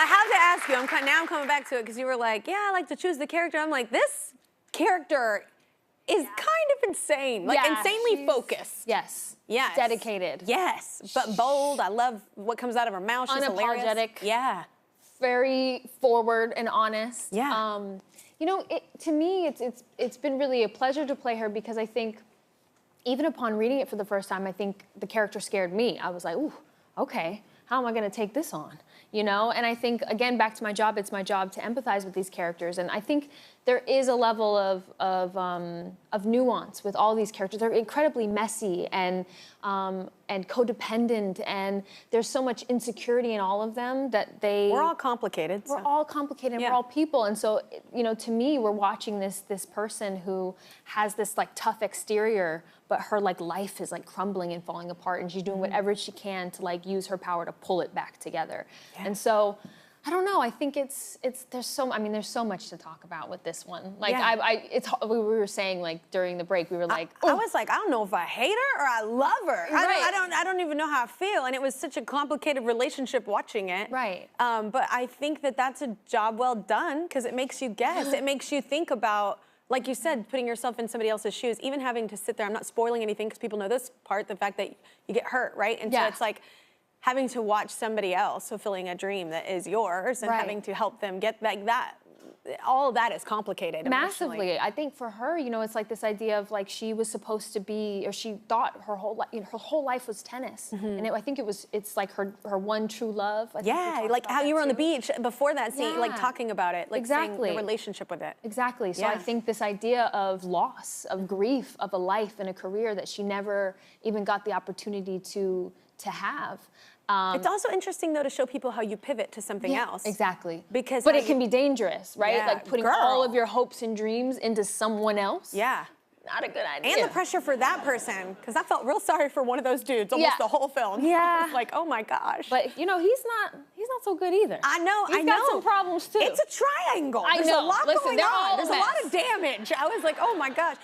I have to ask you, now I'm coming back to it because you were like, yeah, I like to choose the character. I'm like, this character is kind of insane. Like, insanely focused. Yes. Yes. Dedicated. Yes. But bold. I love what comes out of her mouth. She's hilarious. Unapologetic. Yeah. Very forward and honest. Yeah. You know, to me, it's been really a pleasure to play her because I think, even upon reading it for the first time, I think the character scared me. I was like, ooh, okay, how am I gonna take this on? You know, and I think, again, back to my job, it's my job to empathize with these characters. And I think there is a level of nuance with all these characters. They're incredibly messy and codependent, and there's so much insecurity in all of them that We're all complicated. We're all complicated, and we're all people. And so, you know, to me, we're watching this person who has this like tough exterior, but her like life is like crumbling and falling apart, and she's doing whatever she can to like use her power to pull it back together. And so, I don't know. I think there's so much to talk about with this one. Like we were saying like during the break, we were like, I was like, I don't know if I hate her or I love her. Right. I don't even know how I feel. And it was such a complicated relationship watching it. Right. But I think that that's a job well done because it makes you guess. It makes you think about, like you said, putting yourself in somebody else's shoes, even having to sit there. I'm not spoiling anything because people know this part, the fact that you get hurt, right? And so it's like having to watch somebody else fulfilling a dream that is yours and having to help them get like that. All of that is complicated. Massively. I think for her, you know, it's like this idea of like she was supposed to be, or she thought her whole life, you know, her whole life was tennis, and I think it's like her one true love. Yeah, like how you were on the beach before that scene, like talking about it, like saying the relationship with it. Exactly. So I think this idea of loss, of grief, of a life and a career that she never even got the opportunity to have. It's also interesting, though, to show people how you pivot to something else. Exactly. But it can be dangerous, right? Like putting all of your hopes and dreams into someone else. Yeah. Not a good idea. And the pressure for that person, because I felt real sorry for one of those dudes almost the whole film. Yeah. It's like, oh my gosh. But you know, he's not so good either. I know. He's got some problems too. It's a triangle. There's a lot going on. There's a lot of damage. I was like, oh my gosh.